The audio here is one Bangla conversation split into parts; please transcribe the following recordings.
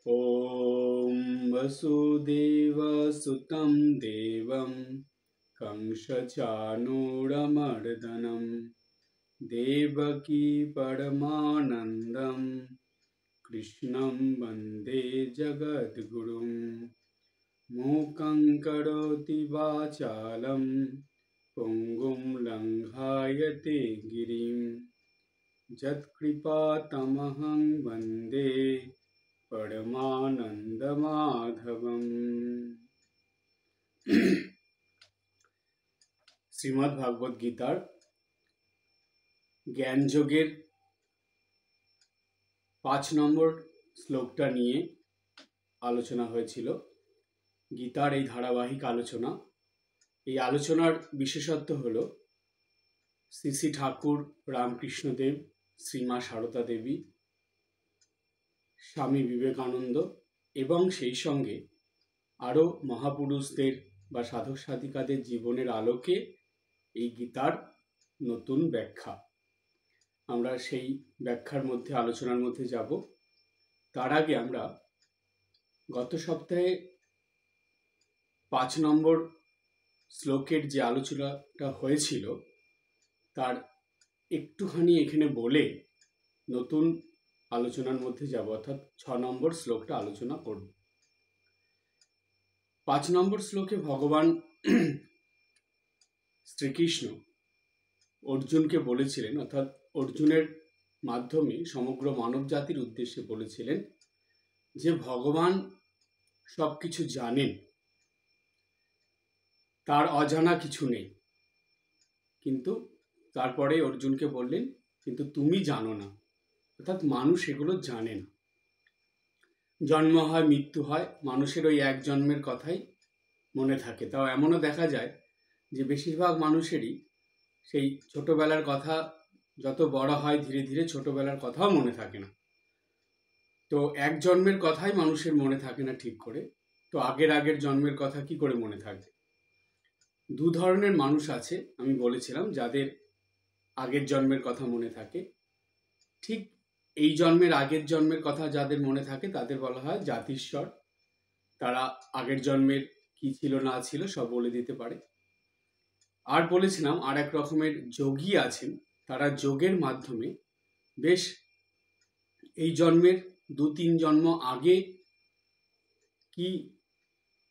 ॐ वसुदेवसुतं देवं कंसचाणूरमर्दनं देवकी परमानन्दं कृष्णं वन्दे जगद्गुरुं मूकं करोति वाचालं पुङ्गुं लङ्घयते गिरिं यत्कृपातमहं वन्दे परमानंद माधवम। শ্রীমদ্ ভাগবত গীতার জ্ঞানযোগের 5 নম্বর শ্লোকটা নিয়ে আলোচনা হয়েছিল। গীতার এই ধারাবাহিক আলোচনা, এই আলোচনার বিশেষত্ব হলো শ্রী শ্রী ঠাকুর রামকৃষ্ণদেব, শ্রীমা সারদা দেবী, স্বামী বিবেকানন্দ এবং সেই সঙ্গে আরও মহাপুরুষদের বা সাধক সাধিকাদের জীবনের আলোকে এই গীতার নতুন ব্যাখ্যা। আমরা সেই ব্যাখ্যার মধ্যে আলোচনার মধ্যে যাব। তার আগে আমরা গত সপ্তাহে 5 নম্বর শ্লোকের যে আলোচনাটা হয়েছিল তার একটুখানি এখানে বলে নতুন আলোচনার মধ্যে যাব, অর্থাৎ 6 নম্বর শ্লোকটা আলোচনা করব। 5 নম্বর শ্লোকে ভগবান শ্রীকৃষ্ণ অর্জুনকে বলেছিলেন, অর্থাৎ অর্জুনের মাধ্যমে সমগ্র মানব জাতির উদ্দেশ্যে বলেছিলেন যে ভগবান সবকিছু জানেন, তার অজানা কিছু নেই। কিন্তু তারপরে অর্জুনকে বললেন কিন্তু তুমি জানো না, অর্থাৎ মানুষ এগুলো জানে না। জন্ম হয়, মৃত্যু হয়, মানুষের ওই এক জন্মের কথাই মনে থাকে। তাও এমনও দেখা যায় যে বেশিরভাগ মানুষেরই সেই ছোটবেলার কথা যত বড় হয় ধীরে ধীরে ছোটবেলার কথাও মনে থাকে না। তো এক জন্মের কথাই মানুষের মনে থাকে না ঠিক করে, তো আগের জন্মের কথা কি করে মনে থাকবে? 2 ধরনের মানুষ আছে আমি বলেছিলাম যাদের আগের জন্মের কথা মনে থাকে। ঠিক এই জন্মের আগের জন্মের কথা যাদের মনে থাকে তাদের বলা হয় জাতিস্বর। তারা আগের জন্মের কি ছিল না ছিল সব বলে দিতে পারে। আর বলেছিলাম আর এক রকমের যোগী আছেন, তারা যোগের মাধ্যমে বেশ এই জন্মের 2-3 জন্ম আগে কি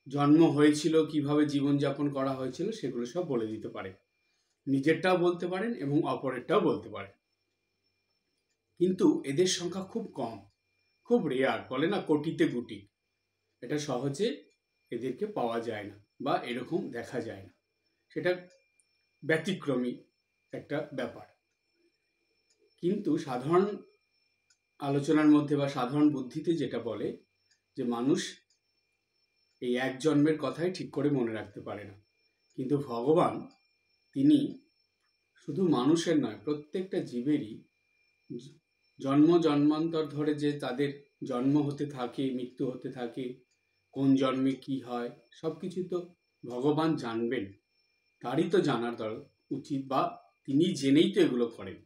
জন্ম হয়েছিল, কিভাবে জীবনযাপন করা হয়েছিল সেগুলো সব বলে দিতে পারে। নিজেরটাও বলতে পারেন এবং অপরেরটাও বলতে পারেন। কিন্তু এদের সংখ্যা খুব কম, খুব রেয়ার, বলে না কোটিতে গুটি। এটা সহজে এদেরকে পাওয়া যায় না বা এরকম দেখা যায় না, সেটা ব্যতিক্রমী একটা ব্যাপার। কিন্তু সাধারণ আলোচনার মধ্যে বা সাধারণ বুদ্ধিতে যেটা বলে যে মানুষ এই এক জন্মের কথাই ঠিক করে মনে রাখতে পারে না। কিন্তু ভগবান তিনি শুধু মানুষের নয়, প্রত্যেকটা জীবেরই জন্ম জন্মান্তর ধরে যে তাদের জন্ম হতে থাকে, মৃত্যু হতে থাকে, কোন জন্মে কি হয় সব কিছু তো ভগবান জানবেন। তারই তো জানার উচিত, বা তিনি জেনেই তো এগুলো করেন।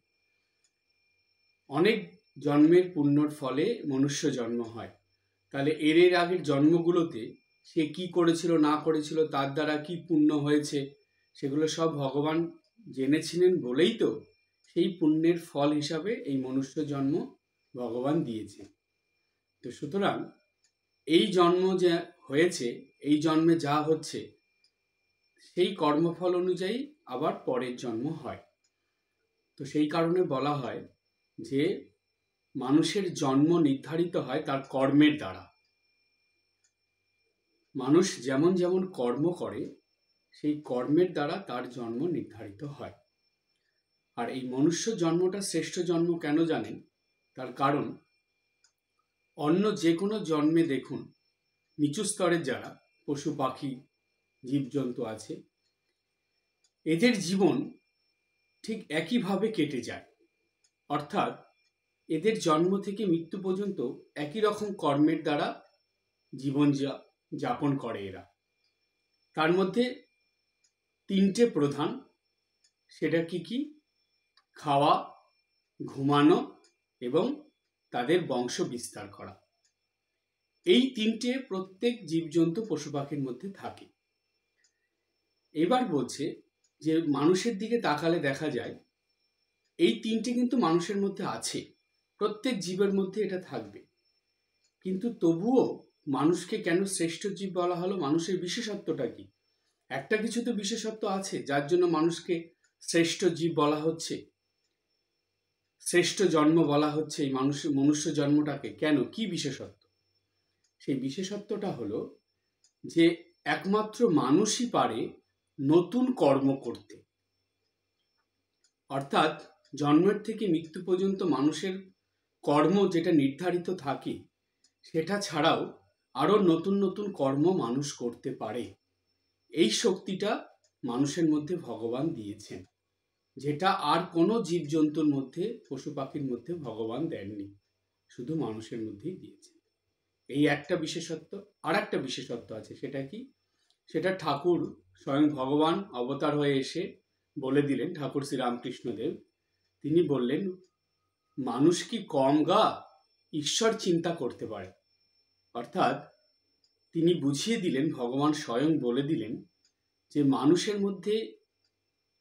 অনেক জন্মের পুণ্যর ফলে মনুষ্য জন্ম হয়। তাহলে এর আগের জন্মগুলোতে সে কি করেছিল না করেছিল, তার দ্বারা কি পুণ্য হয়েছে, সেগুলো সব ভগবান জেনেছিলেন বলেই তো সেই পুণ্যের ফল হিসাবে এই মনুষ্য জন্ম ভগবান দিয়েছে। তো সুতরাং এই জন্ম যে হয়েছে, এই জন্মে যা হচ্ছে সেই কর্মফল অনুযায়ী আবার পরের জন্ম হয়। তো সেই কারণে বলা হয় যে মানুষের জন্ম নির্ধারিত হয় তার কর্মের দ্বারা। মানুষ যেমন যেমন কর্ম করে সেই কর্মের দ্বারা তার জন্ম নির্ধারিত হয়। আর এই মনুষ্য জন্মটা শ্রেষ্ঠ জন্ম কেন জানেন? তার কারণ অন্য যে কোনো জন্মে দেখুন নিচু স্তরের যারা পশু পাখি জীবজন্তু আছে, এদের জীবন ঠিক একইভাবে কেটে যায়। অর্থাৎ এদের জন্ম থেকে মৃত্যু পর্যন্ত একই রকম কর্মের দ্বারা জীবন যাপন করে এরা। তার মধ্যে 3টে প্রধান, সেটা কি কি? খাওয়া, ঘুমানো এবং তাদের বংশ বিস্তার করা। এই তিনটে প্রত্যেক জীবজন্তু পশু পাখির মধ্যে থাকে। এবার বলছে যে মানুষের দিকে তাকালে দেখা যায় এই তিনটে কিন্তু মানুষের মধ্যে আছে, প্রত্যেক জীবের মধ্যে এটা থাকবে। কিন্তু তবুও মানুষকে কেন শ্রেষ্ঠ জীব বলা হলো? মানুষের বিশেষত্বটা কি? একটা কিছু তো বিশেষত্ব আছে যার জন্য মানুষকে শ্রেষ্ঠ জীব বলা হচ্ছে, শ্রেষ্ঠ জন্ম বলা হচ্ছে এই মনুষ্য জন্মটাকে। কেন, কি বিশেষত্ব? সেই বিশেষত্বটা হলো যে একমাত্র মানুষই পারে নতুন কর্ম করতে। অর্থাৎ জন্মের থেকে মৃত্যু পর্যন্ত মানুষের কর্ম যেটা নির্ধারিত থাকে, সেটা ছাড়াও আরো নতুন নতুন কর্ম মানুষ করতে পারে। এই শক্তিটা মানুষের মধ্যে ভগবান দিয়েছেন, যেটা আর কোনো জীবজন্তুর মধ্যে, পশু পাখির মধ্যে ভগবান দেননি, শুধু মানুষের মধ্যেই দিয়েছেন। এই একটা বিশেষত্ব। আর একটা বিশেষত্ব আছে, সেটা কি? সেটা ঠাকুর স্বয়ং ভগবান অবতার হয়ে এসে বলে দিলেন। ঠাকুর শ্রী রামকৃষ্ণদেব তিনি বললেন, মানুষ কি কম গা ঈশ্বর চিন্তা করতে পারে। অর্থাৎ তিনি বুঝিয়ে দিলেন, ভগবান স্বয়ং বলে দিলেন যে মানুষের মধ্যে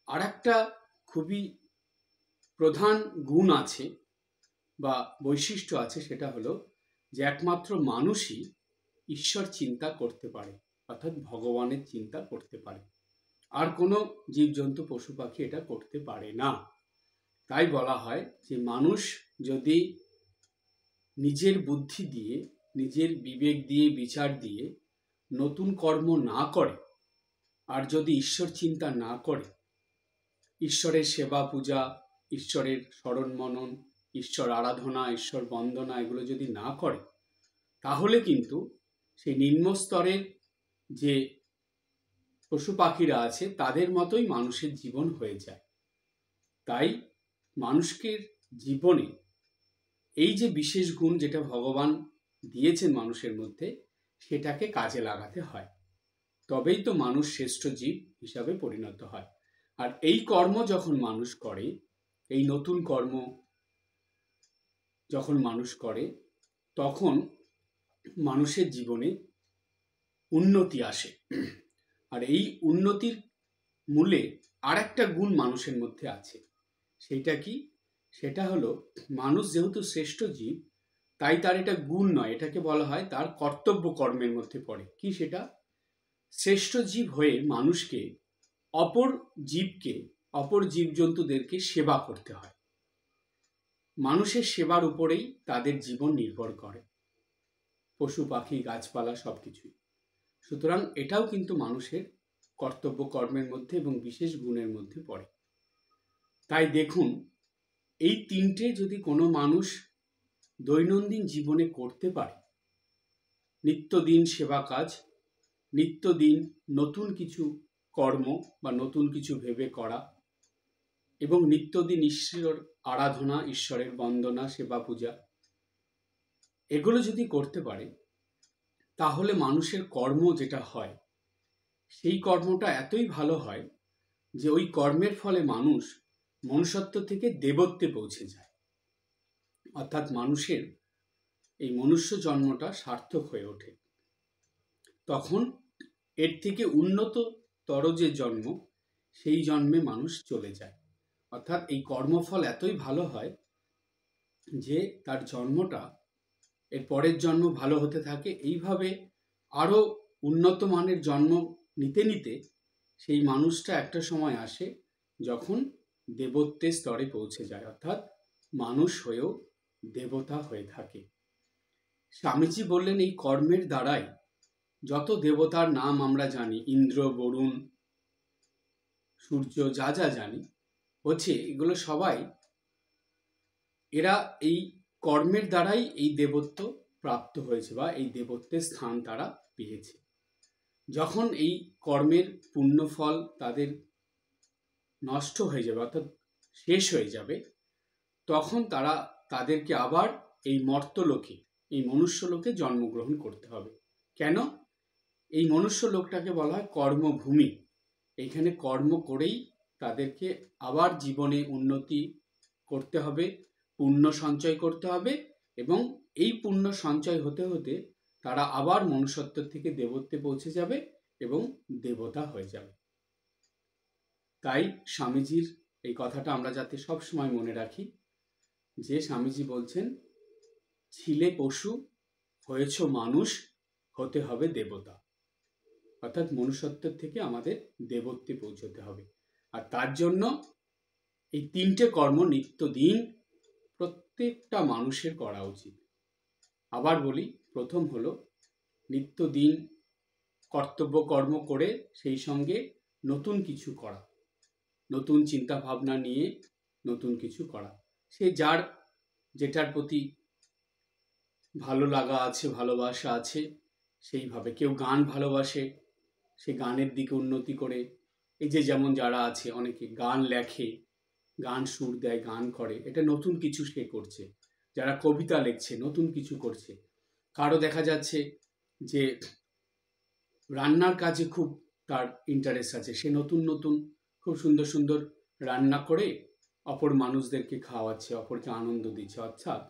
আর একটা খুবই প্রধান গুণ আছে বা বৈশিষ্ট্য আছে, সেটা হলো যে একমাত্র মানুষই ঈশ্বর চিন্তা করতে পারে, অর্থাৎ ভগবানের চিন্তা করতে পারে। আর কোনো জীবজন্তু পশু পাখি এটা করতে পারে না। তাই বলা হয় যে মানুষ যদি নিজের বুদ্ধি দিয়ে, নিজের বিবেক দিয়ে, বিচার দিয়ে নতুন কর্ম না করে, আর যদি ঈশ্বর চিন্তা না করে, ঈশ্বরের সেবা পূজা, ঈশ্বরের স্মরণ মনন, ঈশ্বর আরাধনা, ঈশ্বর বন্দনা এগুলো যদি না করে, তাহলে কিন্তু সেই নিম্ন স্তরের যে পশু পাখিরা আছে তাদের মতোই মানুষের জীবন হয়ে যায়। তাই মানুষকে জীবনে এই যে বিশেষ গুণ যেটা ভগবান দিয়েছেন মানুষের মধ্যে, সেটাকে কাজে লাগাতে হয়, তবেই তো মানুষ শ্রেষ্ঠ জীব হিসাবে পরিণত হয়। আর এই কর্ম যখন মানুষ করে, এই নতুন কর্ম যখন মানুষ করে, তখন মানুষের জীবনে উন্নতি আসে। আর এই উন্নতির মূলে আর একটা গুণ মানুষের মধ্যে আছে। সেইটা কি? সেটা হলো মানুষ যেহেতু শ্রেষ্ঠ জীব, তাই তার এটা গুণ নয়, এটাকে বলা হয় তার কর্তব্য কর্মের মধ্যে পড়ে। কি সেটা? শ্রেষ্ঠ জীব হয়ে মানুষকে অপর জীবকে, অপর জীবজন্তুদেরকে সেবা করতে হয়। মানুষের সেবার উপরেই তাদের জীবন নির্ভর করে, পশু পাখি গাছপালা সবকিছুই। সুতরাং এটাও কিন্তু মানুষের কর্তব্য কর্মের মধ্যে এবং বিশেষ গুণের মধ্যে পড়ে। তাই দেখুন, এই তিনটে যদি কোনো মানুষ দৈনন্দিন জীবনে করতে পারে, নিত্যদিন সেবা কাজ, নিত্যদিন নতুন কিছু কর্ম বা নতুন কিছু ভেবে করা, এবং নিত্যদিন ঈশ্বর আরাধনা, ঈশ্বরের বন্দনা, সেবা পূজা, এগুলো যদি করতে পারে, তাহলে মানুষের কর্ম যেটা হয়, সেই কর্মটা এতই ভালো হয় যে ওই কর্মের ফলে মানুষ মনুষ্যত্ব থেকে দেবত্বে পৌঁছে যায়। অর্থাৎ মানুষের এই মনুষ্য জন্মটা সার্থক হয়ে ওঠে। তখন এর থেকে উন্নততর যে জন্ম, সেই জন্মে মানুষ চলে যায়। অর্থাৎ এই কর্মফল এতই ভালো হয় যে তার জন্মটা, এর পরের জন্ম ভালো হতে থাকে। এইভাবে আরো উন্নত মানের জন্ম নিতে নিতে সেই মানুষটা একটা সময় আসে যখন দেবত্বের স্তরে পৌঁছে যায়, অর্থাৎ মানুষ হয়েও দেবতা হয়ে থাকে। স্বামীজি বললেন, এই কর্মের দ্বারাই যত দেবতার নাম আমরা জানি, ইন্দ্র, বরুণ, সূর্য, যা যা জানি, হচ্ছে এগুলো সবাই, এরা এই কর্মের দ্বারাই এই দেবত্ব প্রাপ্ত হয়েছে বা এই দেবত্বের স্থান তারা পেয়েছে। যখন এই কর্মের পুণ্যফল তাদের নষ্ট হয়ে যাবে, অর্থাৎ শেষ হয়ে যাবে, তখন তাদেরকে আবার এই মর্তলোকে, এই মনুষ্য লোকে জন্মগ্রহণ করতে হবে। কেন? এই মনুষ্য লোকটাকে বলা হয় কর্মভূমি। এইখানে কর্ম করেই তাদেরকে আবার জীবনে উন্নতি করতে হবে, পুণ্য সঞ্চয় করতে হবে, এবং এই পুণ্য সঞ্চয় হতে হতে তারা আবার মনুষ্যত্ব থেকে দেবত্বে পৌঁছে যাবে এবং দেবতা হয়ে যাবে। তাই স্বামীজির এই কথাটা আমরা যাতে সব সময় মনে রাখি, যে স্বামীজি বলছেন, ছিলে পশু, হয়েছ মানুষ, হতে হবে দেবতা। অর্থাৎ মনুষ্যত্বের থেকে আমাদের দেবত্বে পৌঁছতে হবে। আর তার জন্য এই 3টে কর্ম নিত্যদিন প্রত্যেকটা মানুষের করা উচিত। আবার বলি, প্রথম হলো নিত্যদিন কর্তব্য কর্ম করে সেই সঙ্গে নতুন কিছু করা, নতুন চিন্তা ভাবনা নিয়ে নতুন কিছু করা। সে যার যেটার প্রতি ভালো লাগা আছে, ভালোবাসা আছে, সেইভাবে। কেউ গান ভালোবাসে, সে গানের দিকে উন্নতি করে, এই যে যেমন যারা আছে, অনেকে গান লেখে, গান সুর দেয়, গান করে, এটা নতুন কিছু সে করছে। যারা কবিতা লিখছে, নতুন কিছু করছে। কারো দেখা যাচ্ছে যে রান্নার কাজে খুব তার ইন্টারেস্ট আছে, সে নতুন নতুন খুব সুন্দর সুন্দর রান্না করে অপর মানুষদেরকে খাওয়াচ্ছে, অপরকে আনন্দ দিচ্ছে। অর্থাৎ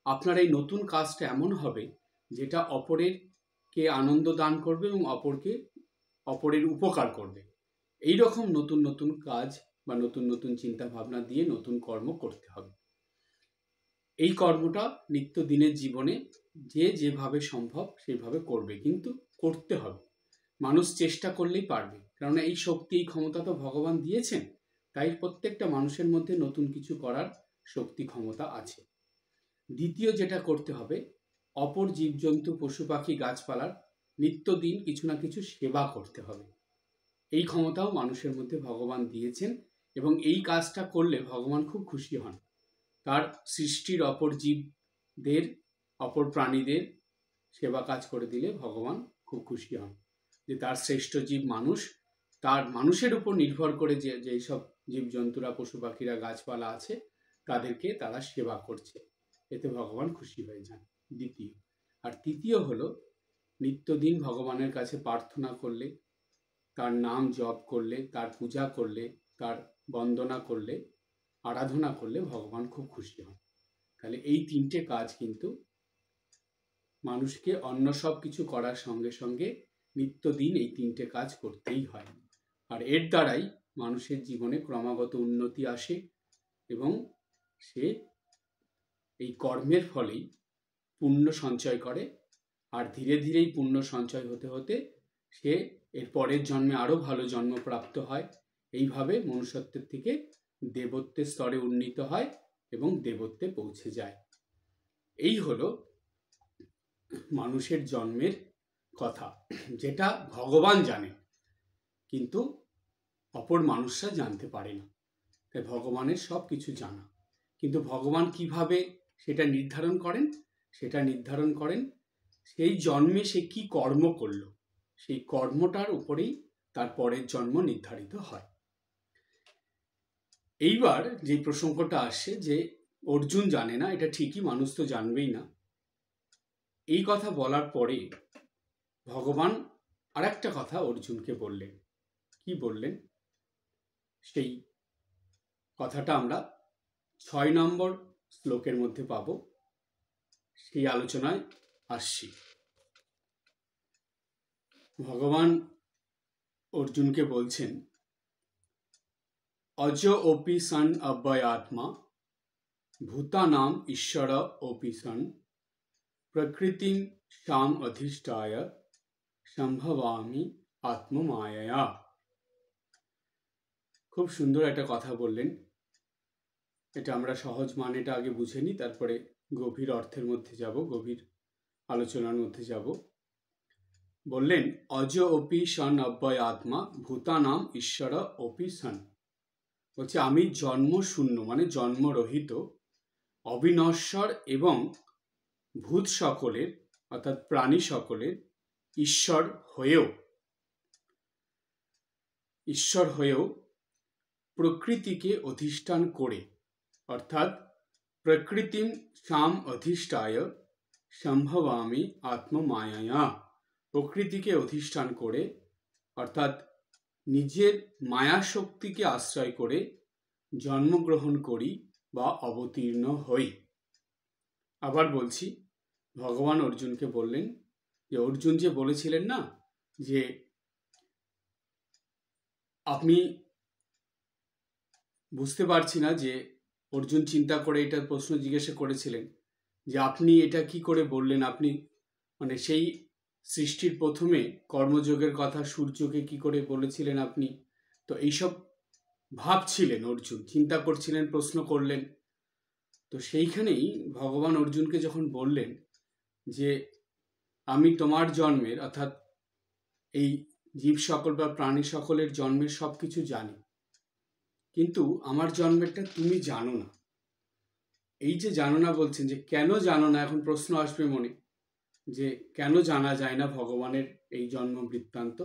আপনার এই নতুন কাজটা এমন হবে যেটা অপরেরকে আনন্দ দান করবে এবং অপরের উপকার করবে। এই রকম নতুন নতুন কাজ বা নতুন নতুন চিন্তা ভাবনা দিয়ে নতুন কর্ম করতে হবে। এই কর্মটা নিত্যদিনের জীবনে যে যেভাবে সম্ভব সেভাবে করবে, কিন্তু করতে হবে। মানুষ চেষ্টা করলেই পারবে, কেননা এই শক্তি, এই ক্ষমতা তো ভগবান দিয়েছেন। তাই প্রত্যেকটা মানুষের মধ্যে নতুন কিছু করার শক্তি, ক্ষমতা আছে। দ্বিতীয় যেটা করতে হবে, অপর জীবজন্তু, পশু পাখি, গাছপালার নিত্যদিন কিছু না কিছু সেবা করতে হবে। এই ক্ষমতাও মানুষের মধ্যে ভগবান দিয়েছেন এবং এই কাজটা করলে ভগবান খুব খুশি হন। তার সৃষ্টির অপর জীবদের, অপর প্রাণীদের সেবা কাজ করে দিলে ভগবান খুব খুশি হন, যে তার শ্রেষ্ঠ জীব মানুষ, তার মানুষের উপর নির্ভর করে যেই সব জীবজন্তুরা, পশু পাখিরা, গাছপালা আছে, তাদেরকে তারা সেবা করছে, এতে ভগবান খুশি হয়ে যান। দ্বিতীয়। আর তৃতীয় হলো, নিত্যদিন ভগবানের কাছে প্রার্থনা করলে, তার নাম জপ করলে, তার পূজা করলে, তার বন্দনা করলে, আরাধনা করলে ভগবান খুব খুশি হন। তাহলে এই 3টে কাজ কিন্তু মানুষকে অন্য সব কিছু করার সঙ্গে সঙ্গে নিত্যদিন এই 3টে কাজ করতেই হয়। আর এর দ্বারাই মানুষের জীবনে ক্রমাগত উন্নতি আসে এবং সে এই কর্মের ফলেই পুণ্য সঞ্চয় করে। আর ধীরে ধীরেই পুণ্য সঞ্চয় হতে হতে সে এর পরের জন্মে আরো ভালো জন্ম প্রাপ্ত হয়। এইভাবে মনুষ্যত্বের থেকে দেবত্বের স্তরে উন্নীত হয় এবং দেবত্বে পৌঁছে যায়। এই হলো মানুষের জন্মের কথা, যেটা ভগবান জানেন, কিন্তু অপর মানুষরা জানতে পারে না। তাই ভগবানের সব কিছু জানা, কিন্তু ভগবান কিভাবে সেটা নির্ধারণ করেন? সেটা নির্ধারণ করেন সেই জন্মে সে কি কর্ম করলো, সেই কর্মটার উপরেই তার পরের জন্ম নির্ধারিত হয়। এইবার যে প্রসঙ্গটা আসছে যে অর্জুন জানে না, এটা ঠিকই, মানুষ তো জানবেই না। এই কথা বলার পরে ভগবান আর একটা কথা অর্জুনকে বললেন। কি বললেন? সেই কথাটা আমরা 6 নম্বর শ্লোকের মধ্যে পাব। সেই আলোচনায় আসছি। ভগবান অর্জুনকে বলছেন, অজ ওপি সন অব্যয়াত্মা ভূতানাম ঈশ্বর ওপি সন প্রকৃতিম সাম অধিষ্ঠায় সম্ভবামি আত্মমায়া। খুব সুন্দর একটা কথা বললেন। এটা আমরা সহজ মানেটা আগে বুঝে নিই, তারপরে গভীর অর্থের মধ্যে যাব, গভীর আলোচনার মধ্যে যাব। বললেন, অজ ওপি সন অব্যয়াত্মা ভূতানাম ঈশ্বর ওপি সন। বলছে আমি জন্ম শূন্য, মানে জন্মরহিত, অবিনশ্বর এবং ভূত সকলের অর্থাৎ প্রাণী সকলের ঈশ্বর হয়েও প্রকৃতিকে অধিষ্ঠান করে, অর্থাৎ প্রকৃতিম সাম অধিষ্ঠায় সম্ভবামি আত্মমায়া। প্রকৃতিকে অধিষ্ঠান করে, অর্থাৎ নিজের মায়া শক্তিকে আশ্রয় করে জন্মগ্রহণ করি বা অবতীর্ণ হই। আবার বলছি, ভগবান অর্জুনকে বললেন, যে অর্জুন যে বলেছিলেন না যে আপনি বুঝতে পারছি না, যে অর্জুন চিন্তা করে এটা প্রশ্ন জিজ্ঞাসা করেছিলেন যে আপনি এটা কি করে বললেন, আপনি মানে সেই সৃষ্টির প্রথমে কর্মযোগের কথা সূর্যকে কি করে বলেছিলেন আপনি। তো এইসব ভাবছিলেন অর্জুন, চিন্তা করছিলেন, প্রশ্ন করলেন। তো সেইখানেই ভগবান অর্জুনকে যখন বললেন যে আমি তোমার জন্মের অর্থাৎ এই জীব সকল বা প্রাণী সকলের জন্মের সব কিছু জানি, কিন্তু আমার জন্মেরটা তুমি জানো না। এই যে জানো না বলছেন, যে কেন জানো না, এখন প্রশ্ন আসবে মনে যে কেন জানা যায় না ভগবানের এই জন্ম বৃত্তান্ত।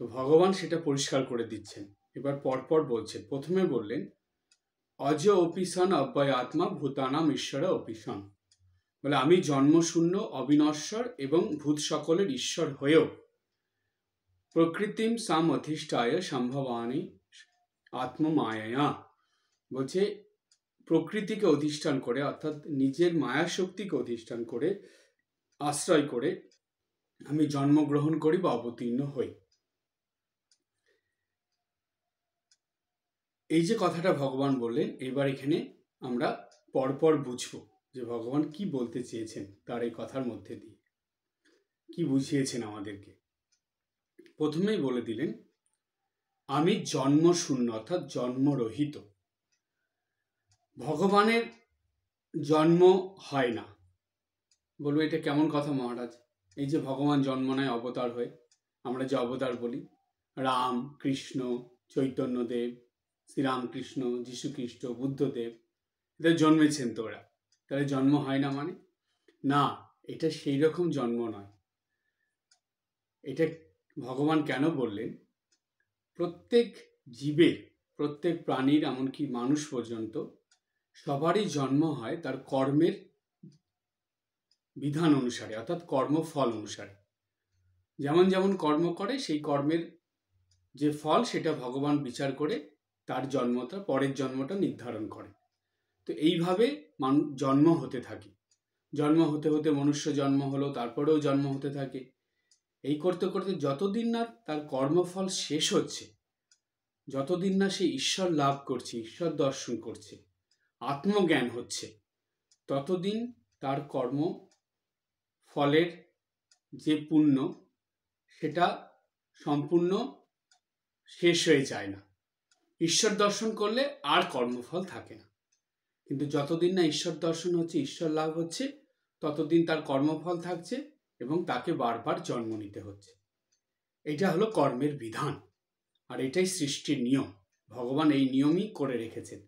তো ভগবান সেটা পরিষ্কার করে দিচ্ছেন। এবার পরপর বলছেন। প্রথমে বললেন অজ অপিসন অব্যয় আত্মা ভূতানাম ঈশ্বর অপিসন, বলে আমি জন্মশূন্য, অবিনশ্বর এবং ভূত সকলের ঈশ্বর হয়েও প্রকৃতিম সাম অধিষ্ঠায় সম্ভবানী আত্মমায়া, বলছে প্রকৃতিকে অধিষ্ঠান করে অর্থাৎ নিজের মায়া শক্তিকে অধিষ্ঠান করে আশ্রয় করে আমি জন্মগ্রহণ করি বা অবতীর্ণ হই। এই যে কথাটা ভগবান বললেন, এবার এখানে আমরা পরপর বুঝবো যে ভগবান কি বলতে চেয়েছেন তার এই কথার মধ্যে দিয়ে, কি বুঝিয়েছেন আমাদেরকে। প্রথমেই বলে দিলেন আমি জন্মশূন্য অর্থাৎ জন্মরহিত। ভগবানের জন্ম হয় না। বলবো এটা কেমন কথা মহারাজ, এই যে ভগবান জন্ম নেয় অবতার হয়ে, আমরা যে অবতার বলি রাম, কৃষ্ণ, চৈতন্যদেব, শ্রীরামকৃষ্ণ, যীশুখ্রিস্ট, বুদ্ধদেব, এদের জন্মেছেন তো ওরা, তাহলে জন্ম হয় না মানে না, এটা সেই রকম জন্ম নয়। এটা ভগবান কেন বললেন, প্রত্যেক জীবের, প্রত্যেক প্রাণীর, এমনকি মানুষ পর্যন্ত সবারই জন্ম হয় তার কর্মের বিধান অনুসারে অর্থাৎ কর্মফল অনুসারে। যেমন যেমন কর্ম করে সেই কর্মের যে ফল সেটা ভগবান বিচার করে তার জন্মটা, পরের জন্মটা নির্ধারণ করে। তো এইভাবে জন্ম হতে থাকে, জন্ম হতে হতে মনুষ্য জন্ম হলো, তারপরেও জন্ম হতে থাকে। এই করতে করতে যতদিন না তার কর্মফল শেষ হচ্ছে, যতদিন না সে ঈশ্বর লাভ করছে, ঈশ্বর দর্শন করছে, আত্মজ্ঞান হচ্ছে, ততদিন তার কর্ম ফলের যে পুণ্য সেটা সম্পূর্ণ শেষ হয়ে যায় না। ঈশ্বর দর্শন করলে আর কর্মফল থাকে না। কিন্তু যতদিন না ঈশ্বর দর্শন হচ্ছে, ঈশ্বর লাভ হচ্ছে, ততদিন তার কর্মফল থাকছে এবং তাকে বারবার জন্ম নিতে হচ্ছে। এটা হলো কর্মের বিধান, আর এটাই সৃষ্টির নিয়ম। ভগবান এই নিয়মই করে রেখেছেন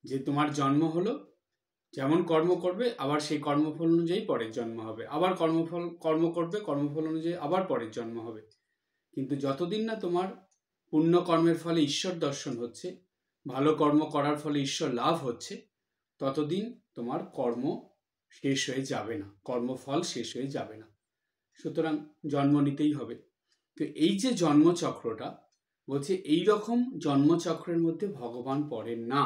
যে তোমার জন্ম হলো, যেমন কর্ম করবে আবার সেই কর্মফল অনুযায়ী পরের জন্ম হবে, আবার কর্ম করবে, কর্মফল অনুযায়ী আবার পরের জন্ম হবে। কিন্তু যতদিন না তোমার পুণ্য কর্মের ফলে ঈশ্বর দর্শন হচ্ছে, ভালো কর্ম করার ফলে ঈশ্বর লাভ হচ্ছে, ততদিন তোমার কর্ম শেষ হয়ে যাবে না, কর্মফল শেষ হয়ে যাবে না। সুতরাং জন্ম নিতেই হবে। তো এই যে জন্মচক্রটা বলছে, এই রকম জন্মচক্রের মধ্যে ভগবান পড়েন না।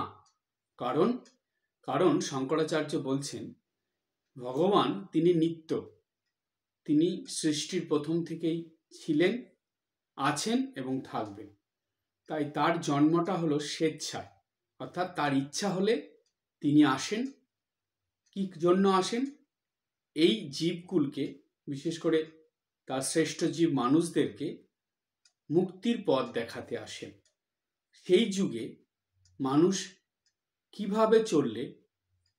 কারণ শঙ্করাচার্য বলছেন ভগবান তিনি নিত্য, তিনি সৃষ্টির প্রথম থেকেই ছিলেন, আছেন এবং থাকবেন। তাই তার জন্মটা হলো স্বেচ্ছায়, অর্থাৎ তার ইচ্ছা হলে তিনি আসেন। কি জন্য আসেন? এই জীবকুলকে, বিশেষ করে তার শ্রেষ্ঠ জীব মানুষদেরকে মুক্তির পথ দেখাতে আসেন। সেই যুগে মানুষ কিভাবে চললে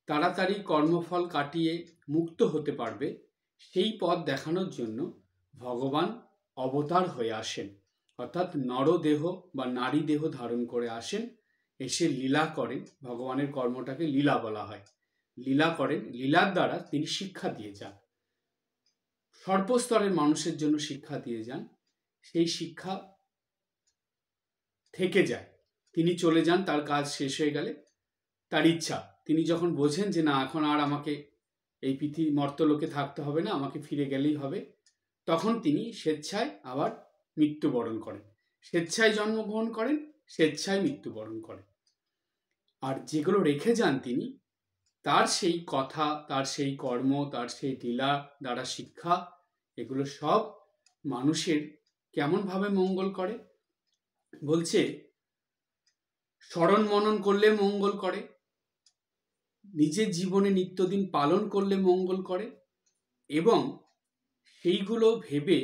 তাড়াতাড়ি কর্মফল কাটিয়ে মুক্ত হতে পারবে, সেই পথ দেখানোর জন্য ভগবান অবতার হয়ে আসেন, অর্থাৎ নরদেহ বা নারী দেহ ধারণ করে আসেন, এসে লীলা করেন। ভগবানের কর্মটাকে লীলা বলা হয়। লীলা করেন, লীলার দ্বারা তিনি শিক্ষা দিয়ে যান, সর্বস্তরের মানুষের জন্য শিক্ষা দিয়ে যান। সেই শিক্ষা থেকে যায়, তিনি চলে যান, তার কাজ শেষ হয়ে গেলে তার ইচ্ছা, তিনি যখন বোঝেন যে না এখন আর আমাকে এই মর্তলোকে থাকতে হবে না, আমাকে ফিরে গেলেই হবে, তখন তিনি স্বেচ্ছায় আবার মৃত্যুবরণ করেন। স্বেচ্ছায় জন্মগ্রহণ করেন, স্বেচ্ছায় মৃত্যুবরণ করেন। আর যেগুলো রেখে যান তিনি, তার সেই কথা, তার সেই কর্ম, তার সেই লীলা দ্বারা শিক্ষা, এগুলো সব মানুষের কেমনভাবে মঙ্গল করে? বলছে স্মরণ মনন করলে মঙ্গল করে, নিজের জীবনে নিত্যদিন পালন করলে মঙ্গল করে, এবং সেইগুলো ভেবে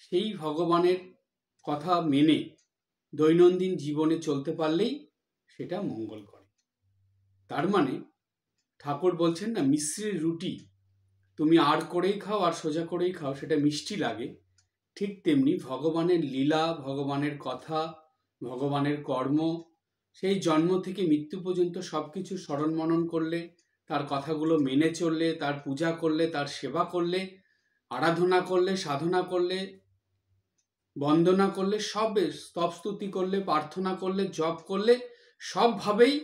সেই ভগবানের কথা মেনে দৈনন্দিন জীবনে চলতে পারলেই সেটা মঙ্গল করে। তার মানে ঠাকুর বলছেন না, মিশ্রির রুটি তুমি আর করেই খাও আর সোজা করেই খাও, সেটা মিষ্টি লাগে। ঠিক তেমনি ভগবানের লীলা, ভগবানের কথা, ভগবানের কর্ম, সেই জন্ম থেকে মৃত্যু পর্যন্ত সব কিছু স্মরণ মনন করলে, তার কথাগুলো মেনে চললে, তার পূজা করলে, তার সেবা করলে, আরাধনা করলে, সাধনা করলে, বন্দনা করলে, সব স্তবস্তুতি করলে, প্রার্থনা করলে, জপ করলে, সবভাবেই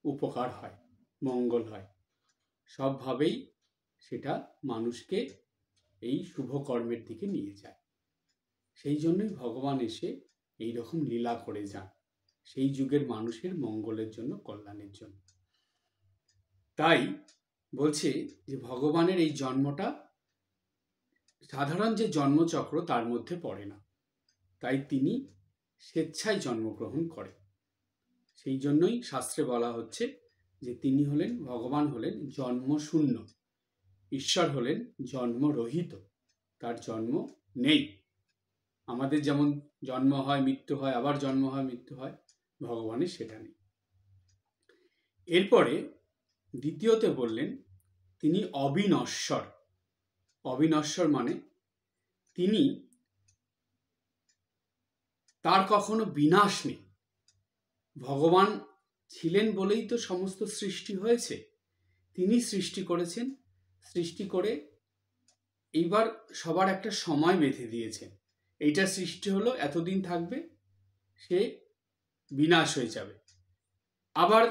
উপকার হয়, মঙ্গল হয়, সবভাবেই সেটা মানুষকে এই শুভ কর্মের দিকে নিয়ে যায়। সেই জন্যই ভগবান এসে এই রকম লীলা করে যান, সেই যুগের মানুষের মঙ্গলের জন্য, কল্যাণের জন্য। তাই বলছে যে ভগবানের এই জন্মটা সাধারণ যে জন্মচক্র তার মধ্যে পড়ে না, তাই তিনি স্বেচ্ছায় জন্মগ্রহণ করেন। সেই জন্যই শাস্ত্রে বলা হচ্ছে যে তিনি হলেন, ভগবান হলেন জন্মশূন্য, ঈশ্বর হলেন জন্মরহিত, তার জন্ম নেই। আমাদের যেমন জন্ম হয়, মৃত্যু হয়, আবার জন্ম হয়, মৃত্যু হয়, ভগবানের সেটা নেই। এরপরে দ্বিতীয়তে বললেন তিনি অবিনশ্বর। অবিনশ্বর মানে তিনি, তার কখনো বিনাশ নেই। ভগবান ছিলেন বলেই তো সমস্ত সৃষ্টি হয়েছে, তিনি সৃষ্টি করেছেন, সৃষ্টি করে এইবার সবার একটা সময় বেঁধে দিয়েছেন। এইটা সৃষ্টি হলো, এতদিন থাকবে, সে বিনাশ হয়ে যাবে, আবার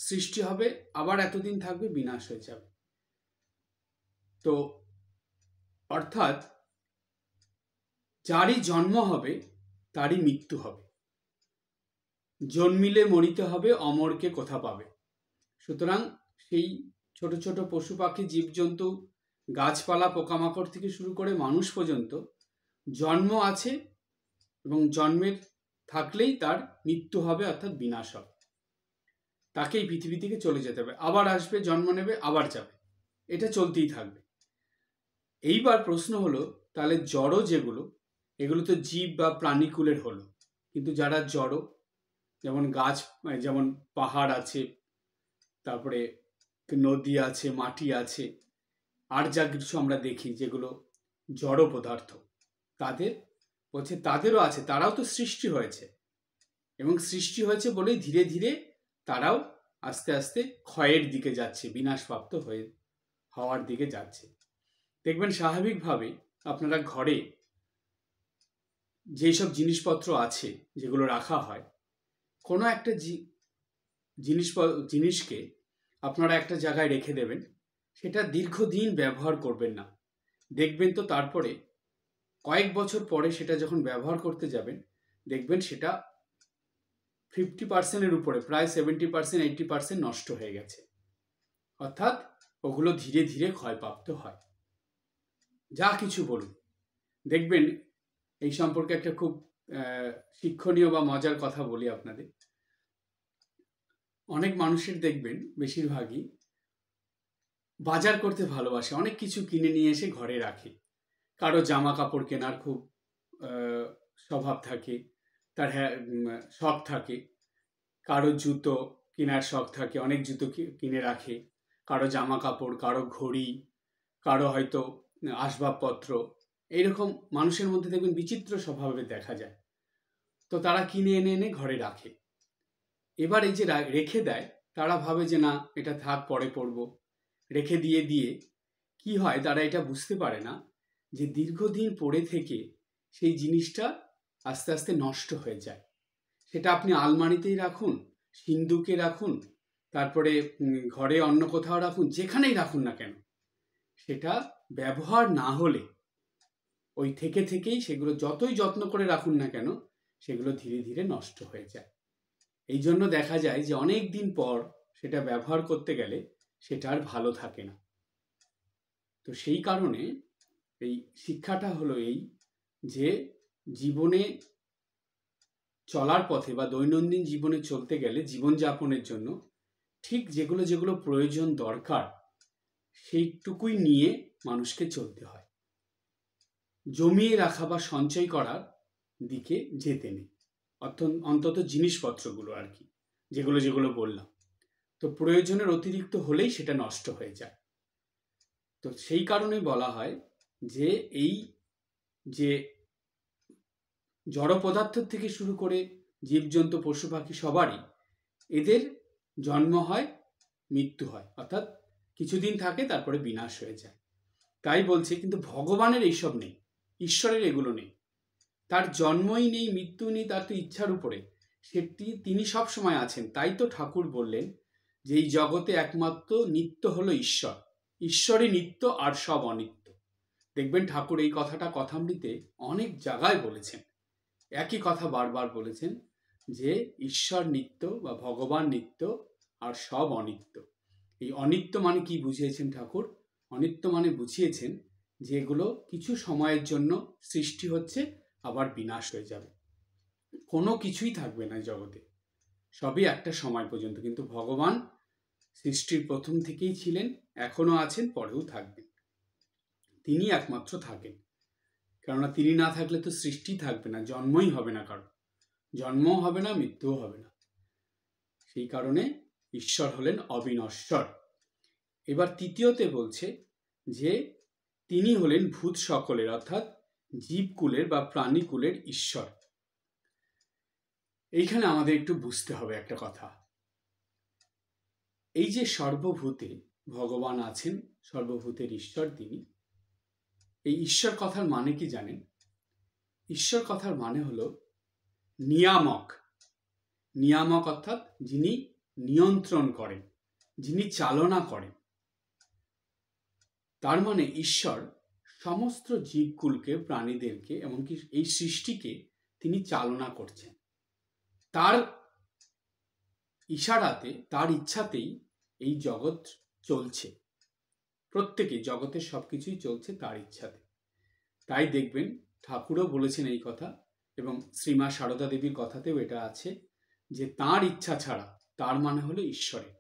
সৃষ্টি হবে, আবার এতদিন থাকবে, বিনাশ হয়ে যাবে। তো অর্থাৎ যারই জন্ম হবে তারই মৃত্যু হবে, জন্মিলে মরিতে হবে, অমরকে কোথা পাবে। সুতরাং সেই ছোট ছোট পশু পাখি, জীবজন্তু, গাছপালা, পোকামাকড় থেকে শুরু করে মানুষ পর্যন্ত জন্ম আছে, এবং জন্মের থাকলেই তার মৃত্যু হবে, অর্থাৎ বিনাশ হবে। তাকে এই পৃথিবী থেকে চলে যেতে হবে, আবার আসবে, জন্ম নেবে, আবার যাবে, এটা চলতেই থাকবে। এইবার প্রশ্ন হলো, তাহলে জড় যেগুলো, এগুলো তো জীব বা প্রাণীকুলের হলো, কিন্তু যারা জড়, যেমন গাছ, যেমন পাহাড় আছে, তারপরে নদী আছে, মাটি আছে, আর যা কিছু আমরা দেখি যেগুলো জড় পদার্থ, তাদের বলছে তাদেরও আছে, তারাও তো সৃষ্টি হয়েছে, এবং সৃষ্টি হয়েছে বলেই ধীরে ধীরে তারাও আস্তে আস্তে ক্ষয়ের দিকে যাচ্ছে, বিনাশপ্রাপ্ত হওয়ার দিকে যাচ্ছে। দেখবেন স্বাভাবিকভাবে আপনারা ঘরে যেসব জিনিসপত্র আছে, যেগুলো রাখা হয়, কোনো একটা জিনিসকে আপনারা একটা জায়গায় রেখে দেবেন, সেটা দীর্ঘদিন ব্যবহার করবেন না, দেখবেন তো তারপরে কয়েক বছর পরে সেটা যখন ব্যবহার করতে যাবেন, দেখবেন সেটা 50%-এর উপরে, প্রায় 70%, 80% নষ্ট হয়ে গেছে। অর্থাৎ ওগুলো ধীরে ধীরে ক্ষয়প্রাপ্ত হয়। যা কিছু বলুন, দেখবেন এই সম্পর্কে একটা খুব শিক্ষণীয় বা মজার কথা বলি আপনাদের। অনেক মানুষের দেখবেন, বেশিরভাগই বাজার করতে ভালোবাসে, অনেক কিছু কিনে নিয়ে এসে ঘরে রাখে। কারো জামা কাপড় কেনার খুব স্বভাব থাকে, তার শখ থাকে, কারো জুতো কেনার শখ থাকে, অনেক জুতো কিনে রাখে, কারো জামা কাপড়, কারো ঘড়ি, কারো হয়তো আসবাবপত্র, এইরকম মানুষের মধ্যে দেখবেন বিচিত্র স্বভাবে দেখা যায়। তো তারা কিনে এনে এনে ঘরে রাখে। এবার এই যে রেখে দেয়, তারা ভাবে যে না, এটা থাক, পরে পরবো, রেখে দিয়ে দিয়ে কি হয়, তারা এটা বুঝতে পারে না যে দীর্ঘদিন পরে থেকে সেই জিনিসটা আস্তে আস্তে নষ্ট হয়ে যায়। সেটা আপনি আলমারিতেই রাখুন, সিন্দুকে রাখুন, তারপরে ঘরে অন্য কোথাও রাখুন, যেখানেই রাখুন না কেন, সেটা ব্যবহার না হলে ওই থেকেই সেগুলো যতই যত্ন করে রাখুন না কেন, সেগুলো ধীরে ধীরে নষ্ট হয়ে যায়। এই জন্য দেখা যায় যে অনেক দিন পর সেটা ব্যবহার করতে গেলে সেটা আর ভালো থাকে না। তো সেই কারণে এই শিক্ষাটা হলো এই যে জীবনে চলার পথে বা দৈনন্দিন জীবনে চলতে গেলে জীবনযাপনের জন্য ঠিক যেগুলো যেগুলো প্রয়োজন দরকার সেইটুকুই নিয়ে মানুষকে চলতে হয়, জমিয়ে রাখা বা সঞ্চয় করার দিকে যেতে নেই। অন্তত জিনিসপত্রগুলো আর কি, যেগুলো যেগুলো বললাম, তো প্রয়োজনের অতিরিক্ত হলেই সেটা নষ্ট হয়ে যায়। তো সেই কারণেই বলা হয় যে এই যে জড় পদার্থ থেকে শুরু করে জীবজন্তু পশু পাখি সবারই এদের জন্ম হয়, মৃত্যু হয়, অর্থাৎ কিছুদিন থাকে তারপরে বিনাশ হয়ে যায়। তাই বলছে কিন্তু ভগবানের এইসব নেই, ঈশ্বরের এগুলো নেই, তার জন্মই নেই, মৃত্যু নেই, তার তো ইচ্ছার উপরে তিনি সব সময় আছেন। তাই তো ঠাকুর বললেন যে এই জগতে একমাত্র নিত্য হলো ঈশ্বর, ঈশ্বরই নিত্য আর সব অনিত্য। দেখবেন ঠাকুর এই কথাটা কথামৃতে অনেক জায়গায় বলেছেন, একই কথা বারবার বলেছেন যে ঈশ্বর নিত্য বা ভগবান নিত্য আর সব অনিত্য। এই অনিত্য মানে কি বুঝিয়েছেন ঠাকুর? অনিত্য মানে বুঝিয়েছেন যে এগুলো কিছু সময়ের জন্য সৃষ্টি হচ্ছে, আবার বিনাশ হয়ে যাবে, কোনো কিছুই থাকবে না জগতে, সবই একটা সময় পর্যন্ত। কিন্তু ভগবান সৃষ্টির প্রথম থেকেই ছিলেন, এখনো আছেন, পরেও থাকবেন, তিনি একমাত্র থাকেন। কেননা তিনি না থাকলে তো সৃষ্টি থাকবে না, জন্মই হবে না, কারো জন্মও হবে না, মৃত্যুও হবে না। সেই কারণে ঈশ্বর হলেন অবিনশ্বর। এবার তৃতীয়তে বলছে যে তিনি হলেন ভূত সকলের, অর্থাৎ জীবকুলের বা প্রাণীকুলের ঈশ্বর। এইখানে আমাদের একটু বুঝতে হবে একটা কথা, এই যে সর্বভূতে ভগবান আছেন, সর্বভূতের ঈশ্বর তিনি, এই ঈশ্বর কথার মানে কি জানেন? ঈশ্বর কথার মানে হলো নিয়ামক। নিয়ামক অর্থাৎ যিনি নিয়ন্ত্রণ করেন, যিনি চালনা করেন। তার মানে ঈশ্বর সমস্ত জীবকুলকে, প্রাণীদেরকে, এমনকি এই সৃষ্টিকে তিনি চালনা করছেন। তার ইশারাতে, তার ইচ্ছাতেই এই জগৎ চলছে, প্রত্যেকে জগতের সবকিছুই চলছে তার ইচ্ছাতে। তাই দেখবেন ঠাকুরও বলেছেন এই কথা, এবং শ্রীমা সারদা দেবীর কথাতেও এটা আছে যে তার ইচ্ছা ছাড়া, তার মানে হলো ঈশ্বরের,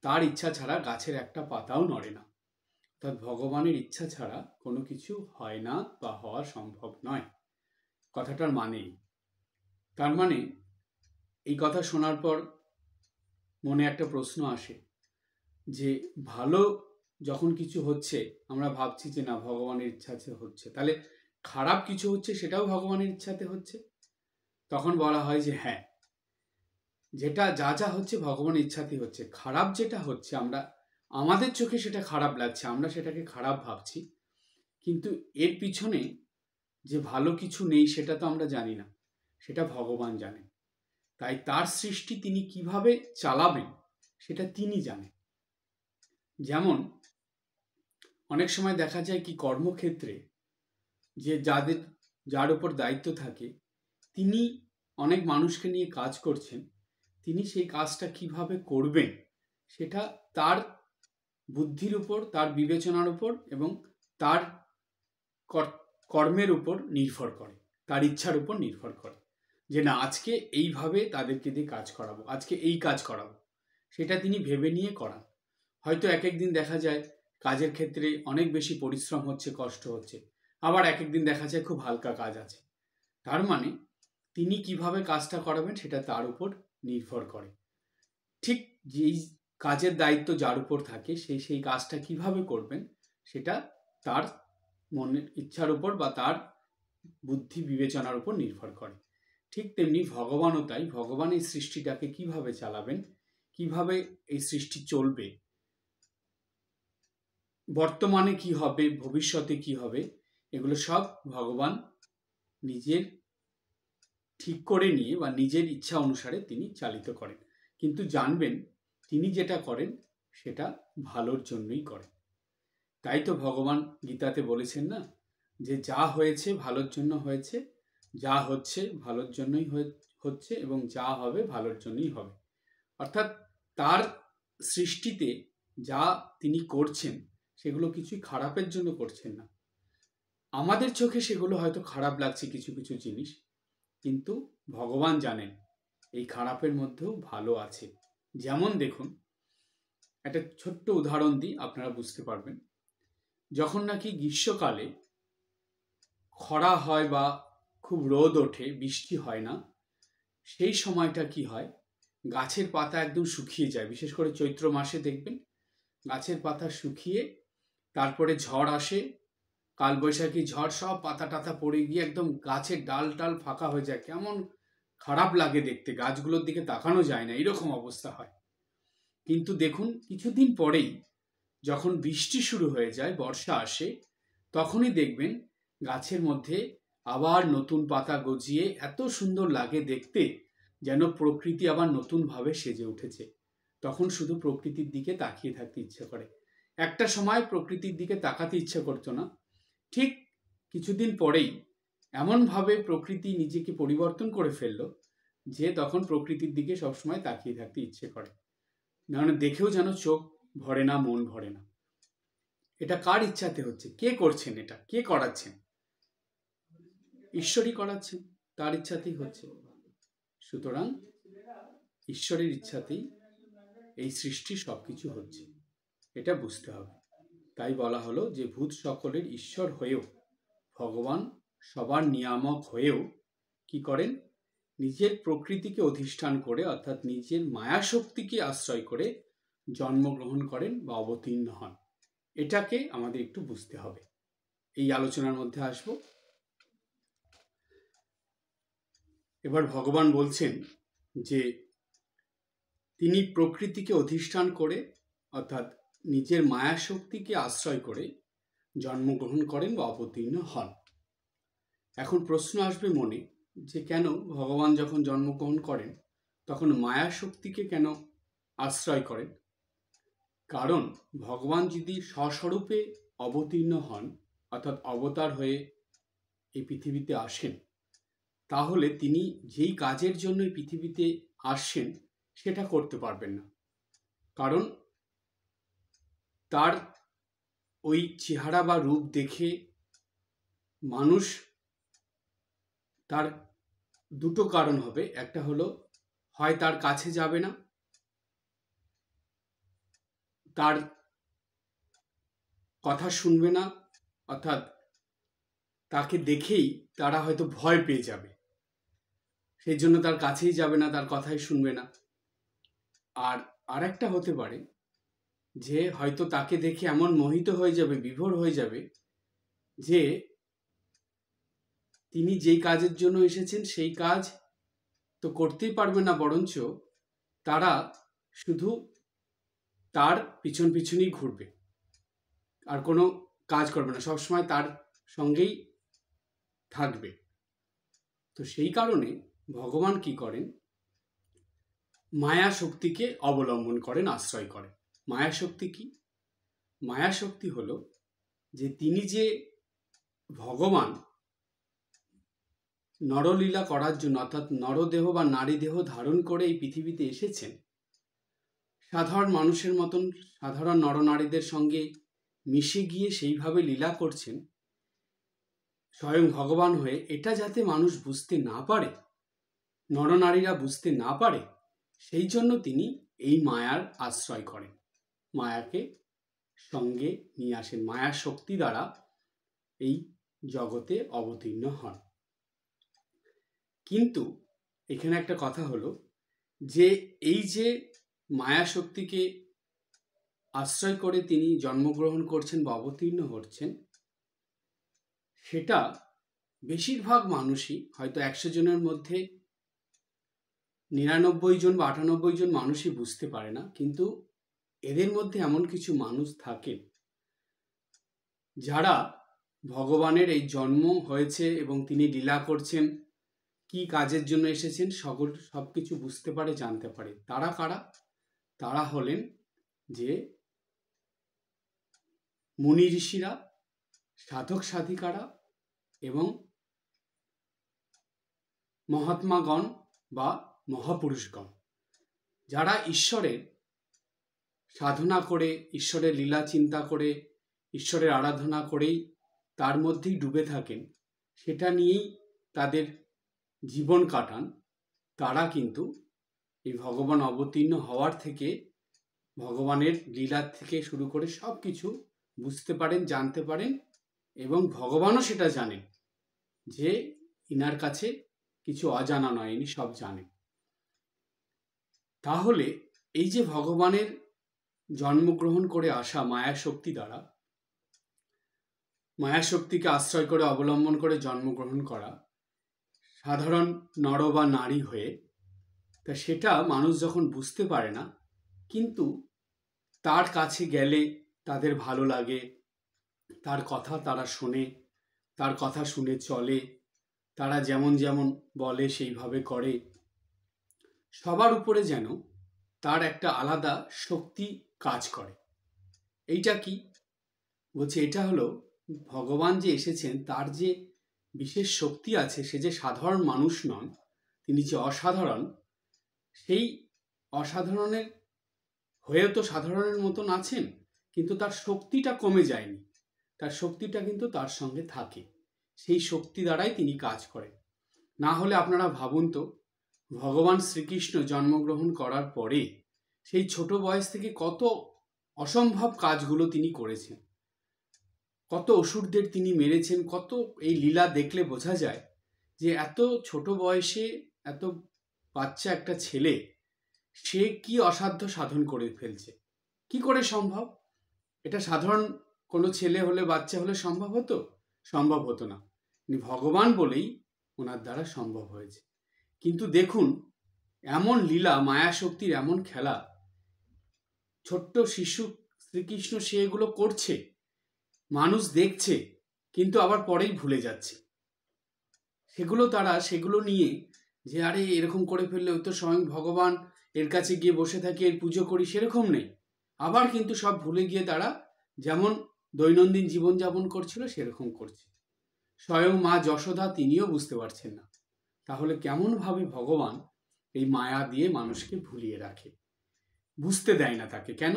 তার ইচ্ছা ছাড়া গাছের একটা পাতাও নড়ে না, অর্থাৎ ভগবানের ইচ্ছা ছাড়া কোনো কিছু হয় না বা হওয়া সম্ভব নয়, কথাটার মানেই। তার মানে এই কথা শোনার পর মনে একটা প্রশ্ন আসে যে ভালো যখন কিছু হচ্ছে আমরা ভাবছি যে না ভগবানের ইচ্ছাতে হচ্ছে, তাহলে খারাপ কিছু হচ্ছে সেটাও ভগবানের ইচ্ছাতে হচ্ছে? তখন বলা হয় যে হ্যাঁ, যেটা যা যা হচ্ছে ভগবানের ইচ্ছাতেই হচ্ছে। খারাপ যেটা হচ্ছে আমরা আমাদের চোখে সেটা খারাপ লাগছে, আমরা সেটাকে খারাপ ভাবছি, কিন্তু এর পিছনে যে ভালো কিছু নেই সেটা তো আমরা জানি না, সেটা ভগবান জানেন। তাই তার সৃষ্টি তিনি কিভাবে চালাবেন সেটা তিনি জানেন। যেমন অনেক সময় দেখা যায় কি কর্মক্ষেত্রে যে যার উপর দায়িত্ব থাকে তিনি অনেক মানুষকে নিয়ে কাজ করছেন, তিনি সেই কাজটা কিভাবে করবেন সেটা তার বুদ্ধির উপর, তার বিবেচনার উপর এবং তার কর্মের উপর নির্ভর করে, তার ইচ্ছার উপর নির্ভর করে যে না আজকে এইভাবে তাদেরকে দিয়ে কাজ করাবো, আজকে এই কাজ করাবো, সেটা তিনি ভেবে নিয়ে করান। হয়তো এক একদিন দেখা যায় কাজের ক্ষেত্রে অনেক বেশি পরিশ্রম হচ্ছে, কষ্ট হচ্ছে, আবার এক একদিন দেখা যায় খুব হালকা কাজ আছে। তার মানে তিনি কিভাবে কাজটা করাবেন সেটা তার উপর নির্ভর করে। ঠিক যেই কাজের দায়িত্ব যার উপর থাকে সেই কাজটা কিভাবে করবেন সেটা তার মনের ইচ্ছার উপর বা তার বুদ্ধি বিবেচনার উপর নির্ভর করে। ঠিক তেমনি ভগবানও তাই, ভগবান এই সৃষ্টিটাকে কিভাবে চালাবেন, কিভাবে এই সৃষ্টি চলবে, বর্তমানে কি হবে, ভবিষ্যতে কি হবে, এগুলো সব ভগবান নিজের ঠিক করে নিয়ে বা নিজের ইচ্ছা অনুসারে তিনি চালিত করেন। কিন্তু জানবেন তিনি যেটা করেন সেটা ভালোর জন্যই করেন। তাই তো ভগবান গীতাতে বলেছেন না যে যা হয়েছে ভালোর জন্য হয়েছে, যা হচ্ছে ভালোর জন্যই হচ্ছে এবং যা হবে ভালোর জন্যই হবে। অর্থাৎ তার সৃষ্টিতে যা তিনি করছেন সেগুলো কিছুই খারাপের জন্য করছেন না, আমাদের চোখে সেগুলো হয়তো খারাপ লাগছে কিছু কিছু জিনিস, কিন্তু ভগবান জানেন এই খারাপের মধ্যেও ভালো আছে। যেমন দেখুন, একটা ছোট্ট উদাহরণ দিই, আপনারা বুঝতে পারবেন। যখন নাকি গ্রীষ্মকালে খরা হয় বা খুব রোদ ওঠে, বৃষ্টি হয় না, সেই সময়টা কি হয়, গাছের পাতা একদম শুকিয়ে যায়। বিশেষ করে চৈত্র মাসে দেখবেন গাছের পাতা শুকিয়ে তারপরে ঝড় আসে, কালবৈশাখী ঝড়, সব পাতা টাতা পড়ে গিয়ে একদম গাছের ডাল টাল ফাঁকা হয়ে যায়। কেমন খারাপ লাগে দেখতে, গাছগুলোর দিকে তাকানো যায় না, এরকম অবস্থা হয়। কিন্তু দেখুন কিছুদিন পরেই যখন বৃষ্টি শুরু হয়ে যায়, বর্ষা আসে, তখনই দেখবেন গাছের মধ্যে আবার নতুন পাতা গজিয়ে এত সুন্দর লাগে দেখতে, যেন প্রকৃতি আবার নতুনভাবে সেজে উঠেছে। তখন শুধু প্রকৃতির দিকে তাকিয়ে থাকতে ইচ্ছে করে। একটা সময় প্রকৃতির দিকে তাকাতে ইচ্ছে করতো না, ঠিক কিছুদিন পরেই এমনভাবে প্রকৃতি নিজেকে পরিবর্তন করে ফেললো যে তখন প্রকৃতির দিকে সবসময় তাকিয়ে থাকতে ইচ্ছে করে, মানে দেখেও যেন চোখ ভরে না, মন ভরে না। এটা কার ইচ্ছাতে হচ্ছে? কে করছেন? এটা কে করাচ্ছেন? ঈশ্বরই করাচ্ছেন, তার ইচ্ছাতেই হচ্ছে। সুতরাং ঈশ্বরের ইচ্ছাতেই এই সৃষ্টি সবকিছু হচ্ছে, এটা বুঝতে হবে। তাই বলা হলো যে ভূত সকলের ঈশ্বর হয়েও, ভগবান সবার নিয়ামক হয়েও কি করেন, নিজের প্রকৃতিকে অধিষ্ঠান করে অর্থাৎ নিজের মায়া শক্তিকে আশ্রয় করে জন্মগ্রহণ করেন বা অবতীর্ণ হন। এটাকে আমাদের একটু বুঝতে হবে। এই আলোচনার মধ্যে আসব। এবার ভগবান বলছেন যে তিনি প্রকৃতিকে অধিষ্ঠান করে অর্থাৎ নিজের মায়া শক্তিকে আশ্রয় করে জন্মগ্রহণ করেন বা অবতীর্ণ হন। এখন প্রশ্ন আসবে মনে যে কেন ভগবান যখন জন্মগ্রহণ করেন তখন মায়া শক্তিকে কেন আশ্রয় করেন? কারণ ভগবান যদি স্বস্বরূপে অবতীর্ণ হন অর্থাৎ অবতার হয়ে এই পৃথিবীতে আসেন, তাহলে তিনি যেই কাজের জন্য এই পৃথিবীতে আসছেন সেটা করতে পারবেন না। কারণ তার ওই চেহারা বা রূপ দেখে মানুষ, তার দুটো কারণ হবে। একটা হলো হয় তার কাছে যাবে না, তার কথা শুনবে না, অর্থাৎ তাকে দেখেই তারা হয়তো ভয় পেয়ে যাবে, সেই জন্য তার কাছেই যাবে না, তার কথাই শুনবে না। আর আরেকটা হতে পারে যে হয়তো তাকে দেখে এমন মোহিত হয়ে যাবে, বিভোর হয়ে যাবে যে তিনি যেই কাজের জন্য এসেছেন সেই কাজ তো করতেই পারবে না, বরঞ্চ তারা শুধু তার পিছন পিছনই ঘুরবে, আর কোনো কাজ করবে না, সবসময় তার সঙ্গেই থাকবে। তো সেই কারণে ভগবান কি করেন, মায়া শক্তিকে অবলম্বন করেন, আশ্রয় করেন। মায়া শক্তি কি? মায়া শক্তি হলো যে তিনি যে ভগবান নরলীলা করার জন্য অর্থাৎ নরদেহ বা নারী দেহ ধারণ করে এই পৃথিবীতে এসেছেন, সাধারণ মানুষের মতন সাধারণ নরনারীদের সঙ্গে মিশে গিয়ে সেইভাবে লীলা করছেন স্বয়ং ভগবান হয়ে, এটা যাতে মানুষ বুঝতে না পারে, নরনারীরা বুঝতে না পারে, সেই জন্য তিনি এই মায়ার আশ্রয় করেন, মায়াকে সঙ্গে নিয়ে আসেন, মায়া শক্তি দ্বারা এই জগতে অবতীর্ণ হন। কিন্তু এখানে একটা কথা হলো যে এই যে মায়া শক্তিকে আশ্রয় করে তিনি জন্মগ্রহণ করছেন বা অবতীর্ণ হচ্ছেন, সেটা বেশিরভাগ মানুষই, হয়তো 100 জনের মধ্যে 99 জন বা 98 জন মানুষই বুঝতে পারে না। কিন্তু এদের মধ্যে এমন কিছু মানুষ থাকে যারা ভগবানের এই জন্ম হয়েছে এবং তিনি লীলা করছেন, কি কাজের জন্য এসেছেন, সবকিছু বুঝতে পারে, জানতে পারে। তারা কারা? তারা হলেন যে মুনি ঋষিরা, সাধক সাধিকারা এবং মহাত্মাগণ বা মহাপুরুষগণ, যারা ঈশ্বরের সাধনা করে, ঈশ্বরের লীলা চিন্তা করে, ঈশ্বরের আরাধনা করেই তার মধ্যেই ডুবে থাকেন, সেটা নিয়েই তাদের জীবন কাটান, তারা কিন্তু এই ভগবান অবতীর্ণ হওয়ার থেকে, ভগবানের লীলা থেকে শুরু করে সব কিছু বুঝতে পারেন, জানতে পারেন, এবং ভগবানও সেটা জানেন যে ইনার কাছে কিছু অজানা নয়, ইনি সব জানেন। তাহলে এই যে ভগবানের জন্মগ্রহণ করে আসা মায়া শক্তি দ্বারা, মায়া শক্তিকে আশ্রয় করে অবলম্বন করে জন্মগ্রহণ করা সাধারণ নর বা নারী হয়ে, তা সেটা মানুষ যখন বুঝতে পারে না, কিন্তু তার কাছে গেলে তাদের ভালো লাগে, তার কথা তারা শোনে, তার কথা শুনে চলে, তারা যেমন যেমন বলে সেইভাবে করে, সবার উপরে যেন তার একটা আলাদা শক্তি কাজ করে। এইটা কি বলছে? এটা হলো ভগবান যে এসেছেন তার যে বিশেষ শক্তি আছে, সে যে সাধারণ মানুষ নন, তিনি যে অসাধারণ, সেই অসাধারণের হয়ে তো সাধারণের মতন আছেন, কিন্তু তার শক্তিটা কমে যায়নি, তার শক্তিটা কিন্তু তার সঙ্গে থাকে, সেই শক্তি দ্বারাই তিনি কাজ করেন। না হলে আপনারা ভাবুন তো, ভগবান শ্রীকৃষ্ণ জন্মগ্রহণ করার পরে সেই ছোট বয়স থেকে কত অসম্ভব কাজগুলো তিনি করেছেন, কত অসুরদের তিনি মেরেছেন, কত এই লীলা দেখলে বোঝা যায় যে এত ছোট বয়সে এত বাচ্চা একটা ছেলে, সে কি অসাধ্য সাধন করে ফেলছে, কি করে সম্ভব? এটা সাধারণ কোনো ছেলে হলে, বাচ্চা হলে সম্ভব হতো? সম্ভব হতো না। ভগবান বলেই ওনার দ্বারা সম্ভব হয়েছে। কিন্তু দেখুন, এমন লীলা, মায়া শক্তির এমন খেলা, ছোট্ট শিশু শ্রীকৃষ্ণ সে এগুলো করছে, মানুষ দেখছে, কিন্তু আবার পরেই ভুলে যাচ্ছে সেগুলো। তারা সেগুলো নিয়ে যে আরে এরকম করে ফেললে ওই তো স্বয়ং ভগবান, এর কাছে গিয়ে বসে থাকি, এর পুজো করি, সেরকম নেই। আবার কিন্তু সব ভুলে গিয়ে তারা যেমন দৈনন্দিন জীবনযাপন করছিল সেরকম করছে। স্বয়ং মা যশোদা তিনিও বুঝতে পারছেন না। তাহলে কেমনভাবে ভগবান এই মায়া দিয়ে মানুষকে ভুলিয়ে রাখে, বুঝতে দেয় না তাকে। কেন?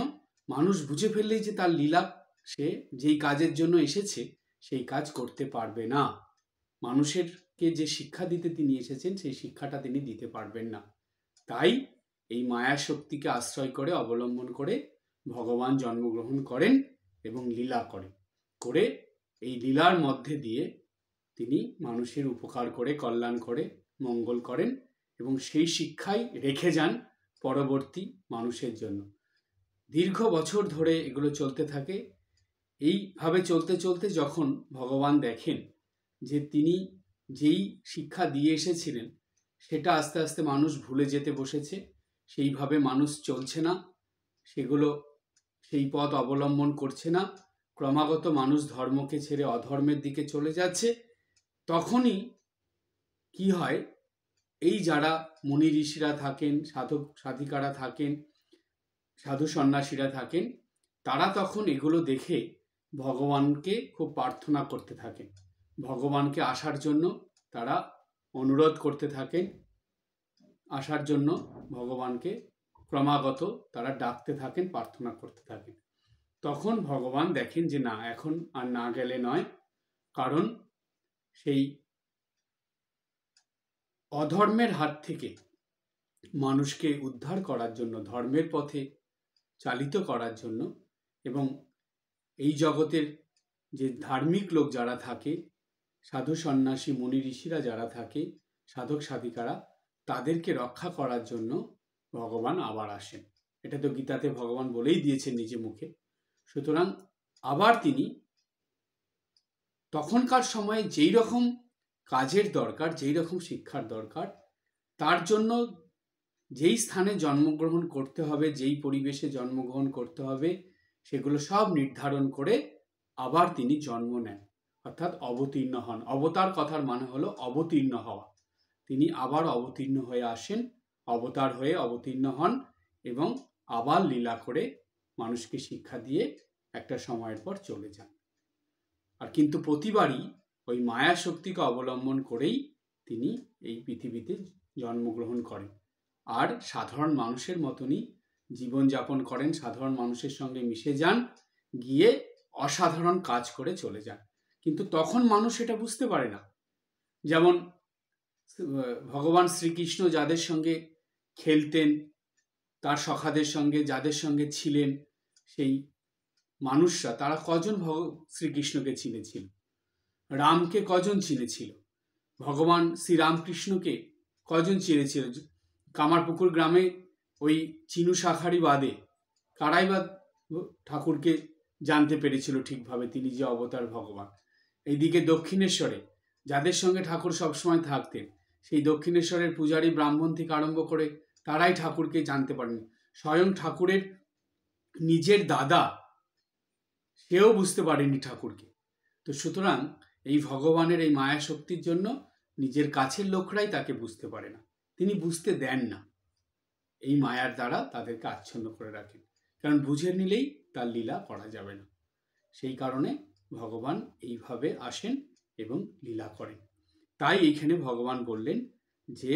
মানুষ বুঝে ফেললেই যে তার লীলা, সে যেই কাজের জন্য এসেছে সেই কাজ করতে পারবে না। মানুষেরকে যে শিক্ষা দিতে তিনি এসেছেন সেই শিক্ষাটা তিনি দিতে পারবেন না। তাই এই মায়া শক্তিকে আশ্রয় করে, অবলম্বন করে ভগবান জন্মগ্রহণ করেন এবং লীলা করে এই লীলার মধ্যে দিয়ে তিনি মানুষের উপকার করে, কল্যাণ করে, মঙ্গল করেন, এবং সেই শিক্ষাই রেখে যান পরবর্তী মানুষের জন্য। দীর্ঘ বছর ধরে এগুলো চলতে থাকে। এইভাবে চলতে চলতে যখন ভগবান দেখেন যে তিনি যেই শিক্ষা দিয়ে এসেছিলেন সেটা আস্তে আস্তে মানুষ ভুলে যেতে বসেছে, সেইভাবে মানুষ চলছে না, সেগুলো সেই পথ অবলম্বন করছে না, ক্রমাগত মানুষ ধর্মকে ছেড়ে অধর্মের দিকে চলে যাচ্ছে, তখনই কি হয়, এই যারা মুনি ঋষিরা থাকেন, সাধক সাধিকারা থাকেন, সাধু সন্ন্যাসীরা থাকেন, তারা তখন এগুলো দেখে ভগবানকে খুব প্রার্থনা করতে থাকেন, ভগবানকে আসার জন্য তারা অনুরোধ করতে থাকেন, আসার জন্য ভগবানকে ক্রমাগত তারা ডাকতে থাকেন, প্রার্থনা করতে থাকেন। তখন ভগবান দেখেন যে না, এখন আর না গেলে নয়, কারণ সেই অধর্মের হাত থেকে মানুষকে উদ্ধার করার জন্য, ধর্মের পথে চালিত করার জন্য, এবং এই জগতের যে ধার্মিক লোক যারা থাকে, সাধু সন্ন্যাসী মুনি ঋষিরা যারা থাকে, সাধক সাধিকারা, তাদেরকে রক্ষা করার জন্য ভগবান আবার আসেন। এটা তো গীতাতে ভগবান বলেই দিয়েছেন নিজে মুখে। সুতরাং আবার তিনি তখনকার সময়ে যেই রকম কাজের দরকার, যেই রকম শিক্ষার দরকার, তার জন্য যেই স্থানে জন্মগ্রহণ করতে হবে, যেই পরিবেশে জন্মগ্রহণ করতে হবে, সেগুলো সব নির্ধারণ করে আবার তিনি জন্ম নেন, অর্থাৎ অবতীর্ণ হন। অবতার কথার মানে হলো অবতীর্ণ হওয়া। তিনি আবার অবতীর্ণ হয়ে আসেন, অবতার হয়ে অবতীর্ণ হন, এবং আবার লীলা করে মানুষকে শিক্ষা দিয়ে একটা সময়ের পর চলে যান। আর কিন্তু প্রতিবারই ওই মায়া শক্তিকে অবলম্বন করেই তিনি এই পৃথিবীতে জন্মগ্রহণ করেন, আর সাধারণ মানুষের মতনই জীবনযাপন করেন, সাধারণ মানুষের সঙ্গে মিশে যান, গিয়ে অসাধারণ কাজ করে চলে যান। কিন্তু তখন মানুষ এটা বুঝতে পারে না। যেমন ভগবান শ্রীকৃষ্ণ যাদের সঙ্গে খেলতেন, তার সখাদের সঙ্গে যাদের সঙ্গে ছিলেন, সেই মানুষরা তারা কজন শ্রীকৃষ্ণকে চিনেছিল, রামকে কজন চিনেছিল, ভগবান শ্রীরামকৃষ্ণকে কজন চিনেছিল? কামারপুকুর গ্রামে ওই চিনু শাখারি বাদে কারাই বা ঠাকুরকে জানতে পেরেছিল ঠিকভাবে তিনি যে অবতার ভগবান। এইদিকে দক্ষিণেশ্বরে যাদের সঙ্গে ঠাকুর সবসময় থাকতেন, সেই দক্ষিণেশ্বরের পূজারী ব্রাহ্মণ থেকে আরম্ভ করে তারাই ঠাকুরকে জানতে পারেনি। স্বয়ং ঠাকুরের নিজের দাদা সেও বুঝতে পারেনি ঠাকুরকে। তো সুতরাং এই ভগবানের এই মায়া শক্তির জন্য নিজের কাছের লোকরাই তাকে বুঝতে পারে না, তিনি বুঝতে দেন না। এই মায়ার দ্বারা তাদেরকে আচ্ছন্ন করে রাখেন, কারণ বুঝে নিলেই তার লীলা করা যাবে না। সেই কারণে ভগবান এইভাবে আসেন এবং লীলা করেন। তাই এইখানে ভগবান বললেন যে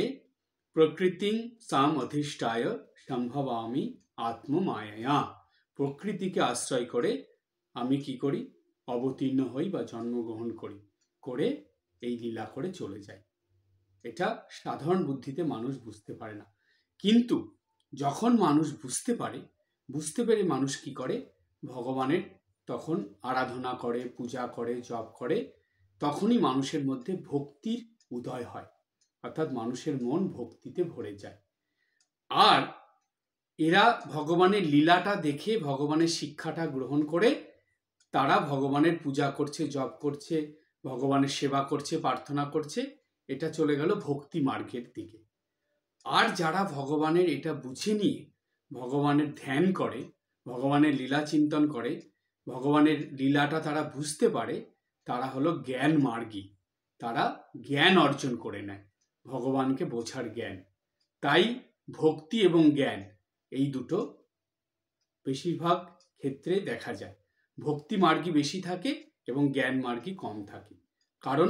প্রকৃতিং সাম অধিষ্ঠায় সম্ভবামি আত্মমায়া, প্রকৃতিকে আশ্রয় করে আমি কি করি, অবতীর্ণ হই বা জন্মগ্রহণ করি, করে এই লীলা করে চলে যাই। এটা সাধারণ বুদ্ধিতে মানুষ বুঝতে পারে না, কিন্তু যখন মানুষ বুঝতে পেরে মানুষ কি করে, ভগবানের তখন আরাধনা করে, পূজা করে, জপ করে, তখনই মানুষের মধ্যে ভক্তির উদয় হয়, অর্থাৎ মানুষের মন ভক্তিতে ভরে যায়। আর এরা ভগবানের লীলাটা দেখে ভগবানের শিক্ষাটা গ্রহণ করে তারা ভগবানের পূজা করছে, জপ করছে, ভগবানের সেবা করছে, প্রার্থনা করছে। এটা চলে গেল ভক্তি মার্গের দিকে। আর যারা ভগবানের এটা বুঝে নিয়ে ভগবানের ধ্যান করে, ভগবানের লীলা চিন্তন করে, ভগবানের লীলাটা তারা বুঝতে পারে, তারা হলো জ্ঞান মার্গী। তারা জ্ঞান অর্জন করে নেয়, ভগবানকে বোঝার জ্ঞান। তাই ভক্তি এবং জ্ঞান এই দুটো বেশিরভাগ ক্ষেত্রে দেখা যায়। ভক্তি মার্গী বেশি থাকে এবং জ্ঞান মার্গী কম থাকে, কারণ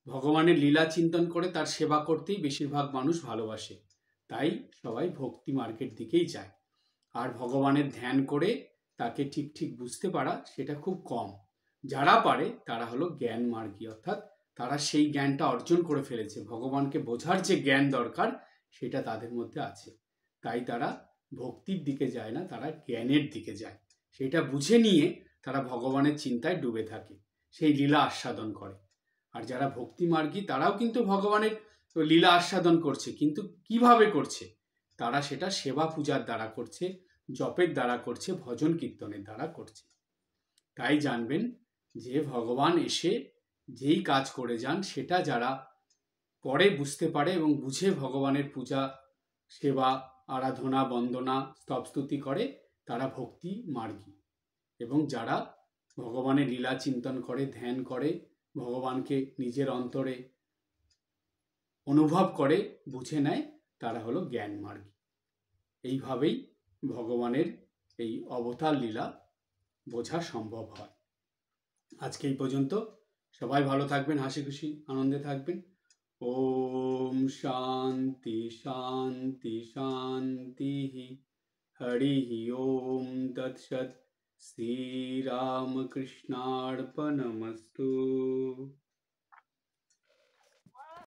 ভগবানের লীলা চিন্তন করে তার সেবা করতেই বেশিরভাগ মানুষ ভালোবাসে, তাই সবাই ভক্তি মার্গের দিকেই যায়। আর ভগবানের ধ্যান করে তাকে ঠিক ঠিক বুঝতে পারা সেটা খুব কম। যারা পারে তারা হলো জ্ঞান মার্গী, অর্থাৎ তারা সেই জ্ঞানটা অর্জন করে ফেলেছে, ভগবানকে বোঝার যে জ্ঞান দরকার সেটা তাদের মধ্যে আছে। তাই তারা ভক্তির দিকে যায় না, তারা জ্ঞানের দিকে যায়। সেটা বুঝে নিয়ে তারা ভগবানের চিন্তায় ডুবে থাকে, সেই লীলা আস্বাদন করে। আর যারা ভক্তি মার্গী তারাও কিন্তু ভগবানের লীলা আস্বাদন করছে, কিন্তু কিভাবে করছে? তারা সেটা সেবা পূজার দ্বারা করছে, জপের দ্বারা করছে, ভজন কীর্তনের দ্বারা করছে। তাই জানবেন যে ভগবান এসে যেই কাজ করে যান সেটা যারা পরে বুঝতে পারে এবং বুঝে ভগবানের পূজা, সেবা, আরাধনা, বন্দনা, স্তবস্তুতি করে, তারা ভক্তি মার্গী। এবং যারা ভগবানের লীলা চিন্তন করে, ধ্যান করে, ভগবানকে নিজের অন্তরে অনুভব করে, বুঝে নেয়, তারা হলো জ্ঞান মার্গী। এইভাবেই ভগবানের এই অবতার লীলা বোঝা সম্ভব হয়। আজকে এই পর্যন্ত। সবাই ভালো থাকবেন, হাসি খুশি আনন্দে থাকবেন। ওম শান্তি শান্তি শান্তি। হরি ওম তৎসৎ। শ্রীরামকৃষ্ণার্পণমস্তু।